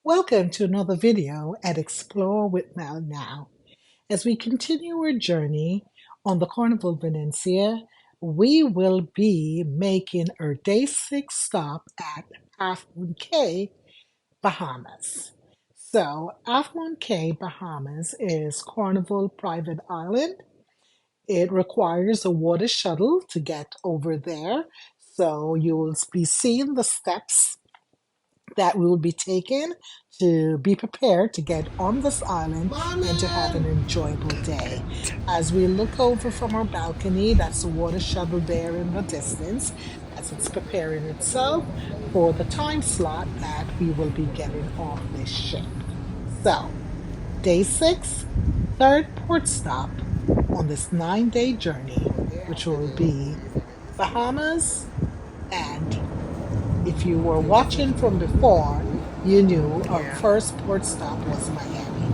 Welcome to another video at Explore with Mel Now. As we continue our journey on the Carnival Venezia, we will be making our day 6 stop at Half Moon Cay, Bahamas. So, Half Moon Cay, Bahamas is Carnival private island. It requires a water shuttle to get over there. So, you will be seeing the steps that we will be taking to be prepared to get on this island and to have an enjoyable day. As we look over from our balcony, that's the water shuttle there in the distance as it's preparing itself for the time slot that we will be getting off this ship. So, day 6, third port stop on this 9-day journey, which will be Bahamas. And if you were watching from before, you knew our first port stop was Miami.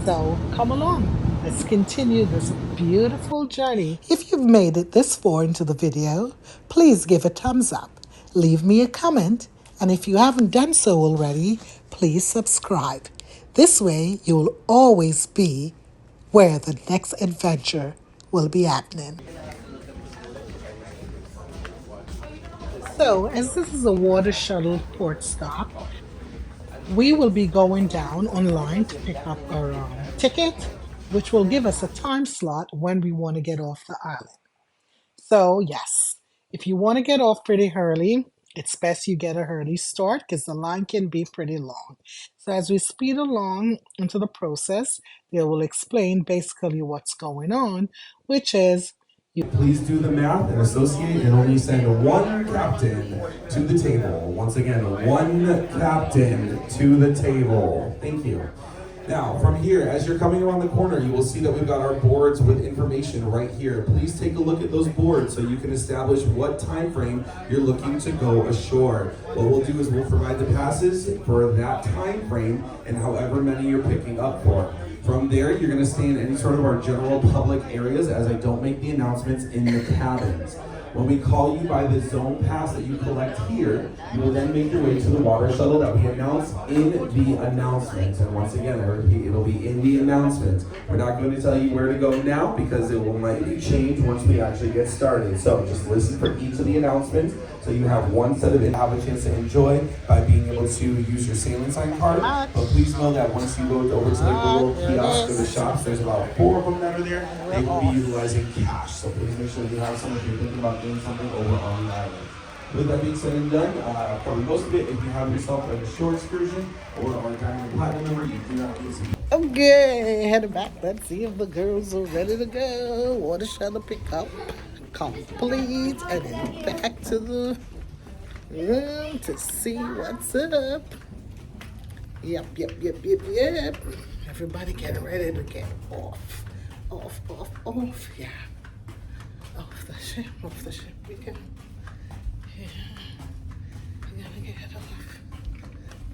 So come along, let's continue this beautiful journey. If you've made it this far into the video, please give a thumbs up, leave me a comment, and if you haven't done so already, please subscribe. This way you'll always be where the next adventure will be happening. So, as this is a water shuttle port stop, we will be going down online to pick up our ticket, which will give us a time slot when we want to get off the island. So, yes, if you want to get off pretty early, it's best you get an early start because the line can be pretty long. So, as we speed along into the process, they will explain basically what's going on, which is Please do the math and associate and only send one captain to the table. Once again, one captain to the table. Thank you. Now, from here, as you're coming around the corner, you will see that we've got our boards with information right here. Please take a look at those boards so you can establish what time frame you're looking to go ashore. What we'll do is we'll provide the passes for that time frame and however many you're picking up for. From there, you're going to stay in any sort of our general public areas as I don't make the announcements in the cabins. When we call you by the zone pass that you collect here, you will then make your way to the water shuttle that we announce in the announcements. And once again, I repeat, it'll be in the announcements. We're not going to tell you where to go now because it will likely change once we actually get started. So just listen for each of the announcements so you have one set of have a chance to enjoy by being able to use your sailing sign card. But please know that once you go over to the little kiosk or the shops, there's about 4 of them that are there. They will be utilizing cash. So please make sure you have some if you're thinking about doing something over on the island. With that being said and done, for most of it, if you have yourself a short excursion or a diamond platinum member, you do not need to. Okay, heading back. Let's see if the girls are ready to go. Water shuttle pick up, complete, and then back to the room to see what's up. Yep. Everybody get ready to get off. Off. Yeah. Off the ship we go. Yeah. We gotta get off.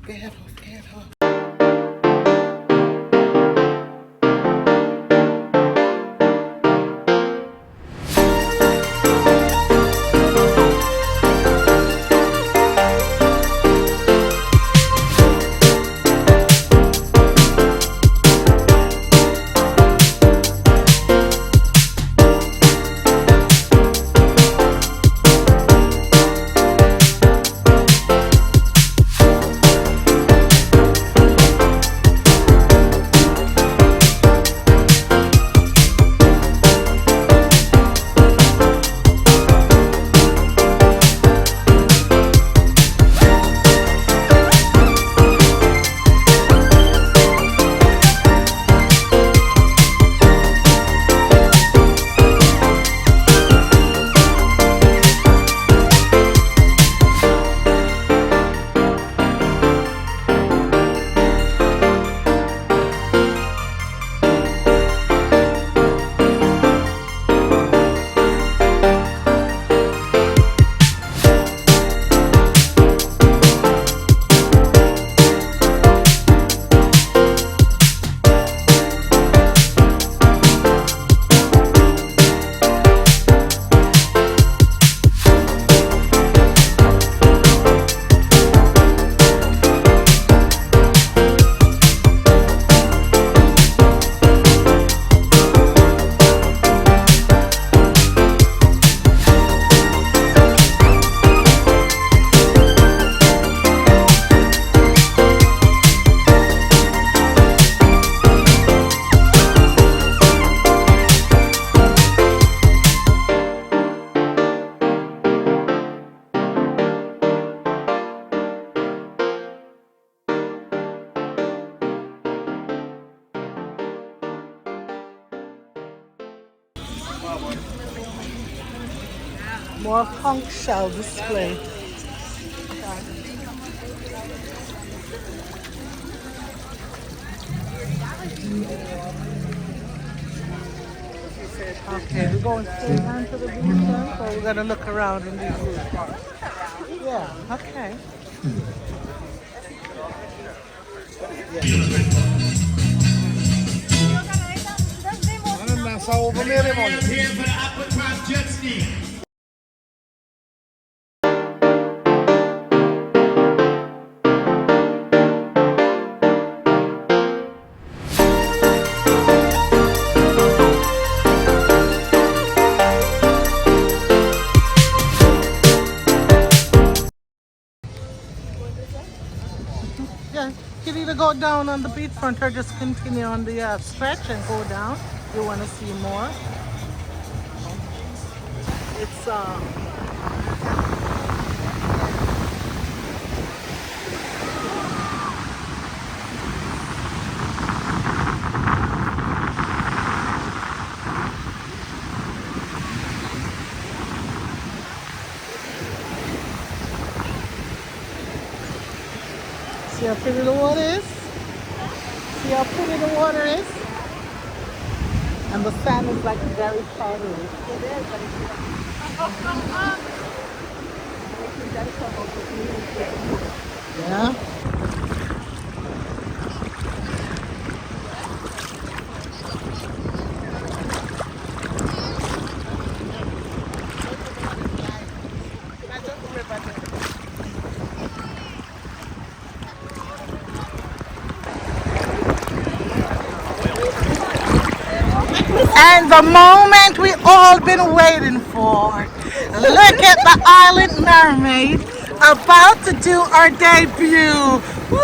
Get off. More conch shell display. Okay, we're going straight onto the beach then, so we're gonna look around in these little parks. Yeah, okay. Here for the Aquatron jet ski. Yeah, you can either go down on the beachfront or just continue on the stretch and go down. You want to see more? It's see how pretty the water is. See how pretty the water is, and the sand is like very powdery. It is, but yeah. And the moment we all been waiting for. Look at the island mermaid about to do our debut. Woo!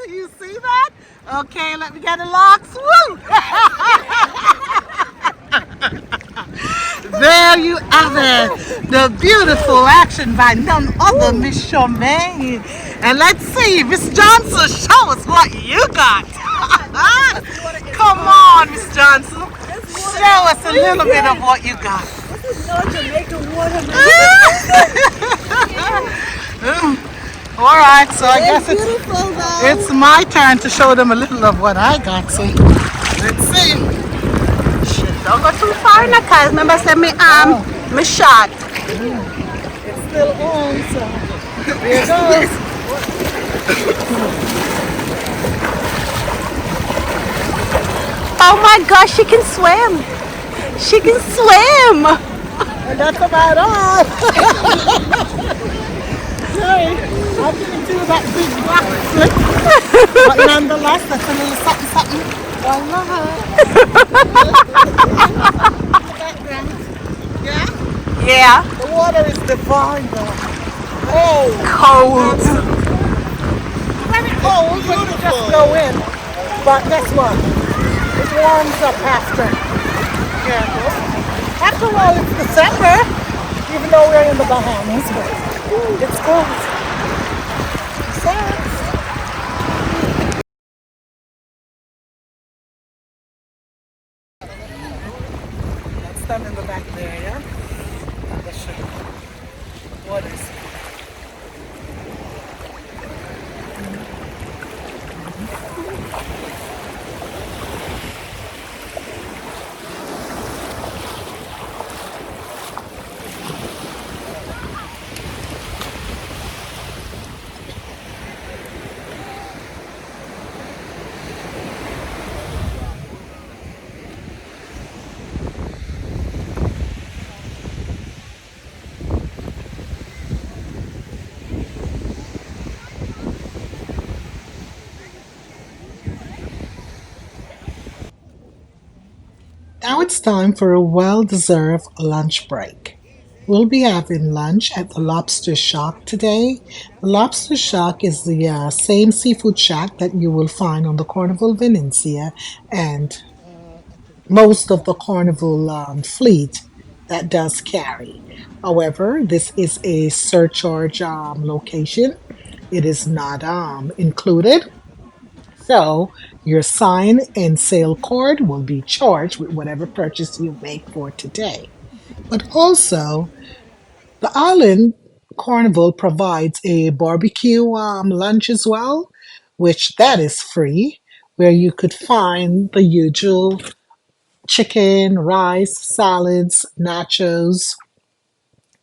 You see that? Okay, let me get the locks. Woo! There you have it. The beautiful action by none other Miss Charmaine. And let's see, Miss Johnson, show us what you got. Come on, Miss Johnson. Show us a little bit of what you got. All right, so I guess it's my turn to show them a little of what I got. See, let's see. Don't go too far now, cause remember I said me shot. It's still on, so here it goes. Oh my gosh, she can swim. She can swim. And that's about all. Sorry, I didn't do that big black flip. But nonetheless, that's a little something, something. Yeah? Yeah. The water is divine though. Oh, Cold. very cold when you just go in. But guess what? It warms up after. Yeah. After all, it's December, even though we're in the Bahamas, but it's cold. So, let's stand in the back there, yeah? Let's show you. What is it? Now it's time for a well-deserved lunch break. We'll be having lunch at the Lobster Shack today. The Lobster Shack is the same seafood shack that you will find on the Carnival Venezia and most of the Carnival fleet that does carry. However, this is a surcharge location. It is not included. So your sign and sale card will be charged with whatever purchase you make for today. But also, the island Carnival provides a barbecue lunch as well, which that is free, where you could find the usual chicken, rice, salads, nachos,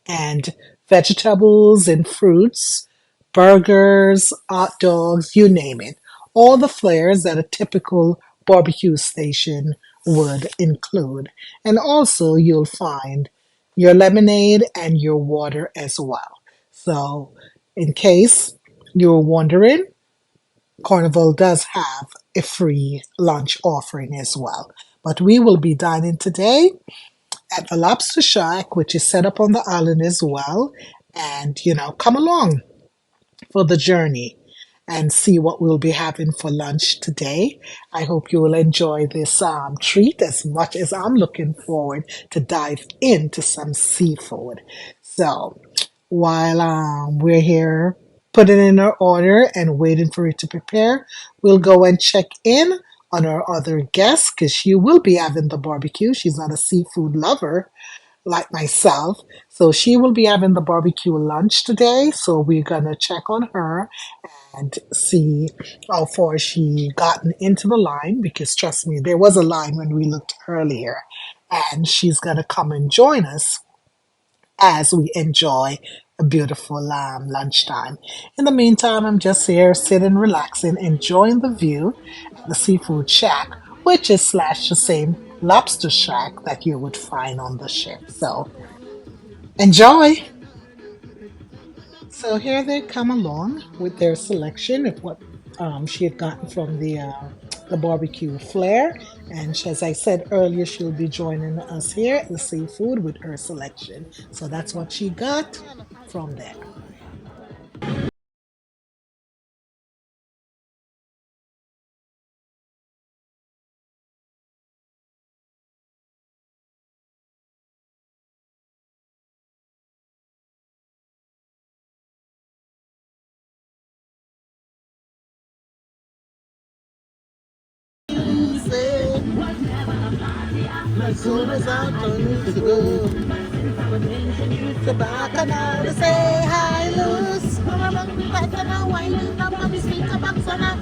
and vegetables and fruits, burgers, hot dogs, you name it. All the flares that a typical barbecue station would include. And also, you'll find your lemonade and your water as well. So, in case you're wondering, Carnival does have a free lunch offering as well. But we will be dining today at the Lobster Shack, which is set up on the island as well. And, come along for the journey and see what we'll be having for lunch today. I hope you will enjoy this treat as much as I'm looking forward to dive into some seafood. So while we're here putting in our order and waiting for it to prepare, we'll go and check in on our other guest because she will be having the barbecue. She's not a seafood lover like myself. So she will be having the barbecue lunch today. So we're going to check on her and see how far she gotten into the line because trust me, there was a line when we looked earlier and she's going to come and join us as we enjoy a beautiful lunchtime. In the meantime, I'm just here sitting, relaxing, enjoying the view at the Seafood Shack, which is slash the same lobster shack that you would find on the ship. So enjoy! So here they come along with their selection of what she had gotten from the barbecue flair. And as I said earlier, she'll be joining us here at the seafood with her selection. So that's what she got from there. As soon as I turn to go, the back and I say hi, Luce. Back and I wind up on the speaker box and I,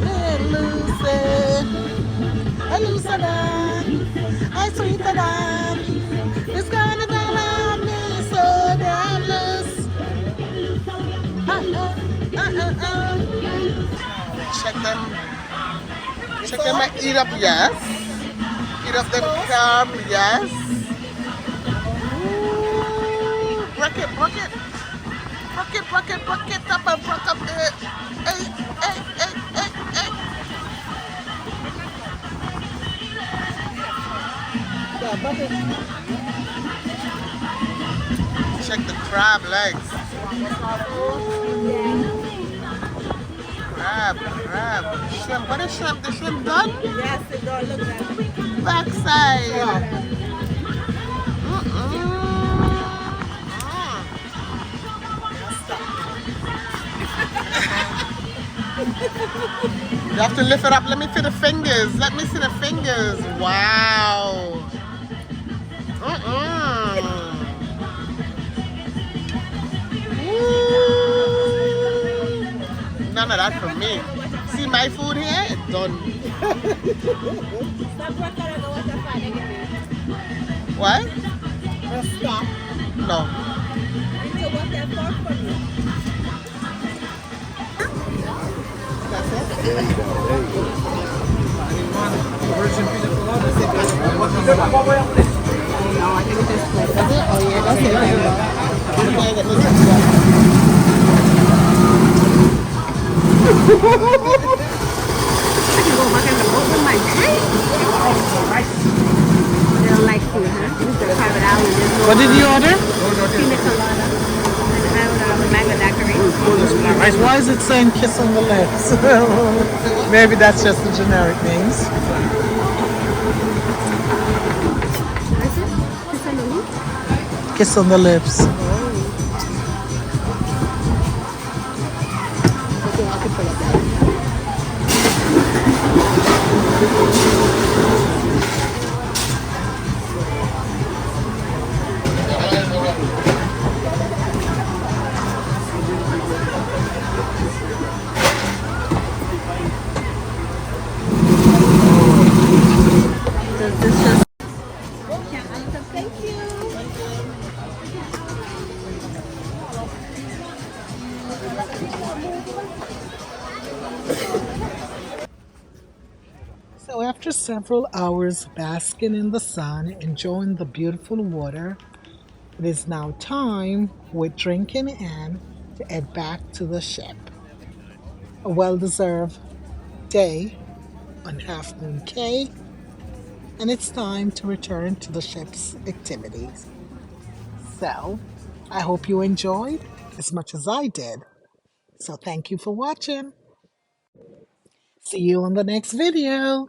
hey, Lucy, hey, Lucy, hey, sweet Adam. It's gonna go on me so damn loose. Check them, eat up, yes. Eat up them carb, yes. Ooh, break it, up and break up it. Hey, hey, hey, hey, hey. Yeah, bucket. Check the crab legs. Crab. Shrimp. What is shrimp? The shrimp done? Yes, it done. Look at that. Backside. Yeah. You have to lift it up. Let me see the fingers. Let me see the fingers. Wow. None of that for me. See my food here? It's done. What? Stop. No. That's it? There you go. Virgin peanut colada? No, I think it's just plain. That's it? Oh yeah, that's it. I can go back in the boat with my drink. They don't like food, huh? This is a private island. What did you order? Pina colada. And mango daiquiri. Why is it saying kiss on the lips? Maybe that's just the generic names. Kiss on the lips. So after several hours basking in the sun, enjoying the beautiful water, it is now time, with drink in hand, to head back to the ship. A well-deserved day on Half Moon Cay, and it's time to return to the ship's activities. So, I hope you enjoyed as much as I did. So thank you for watching. See you on the next video.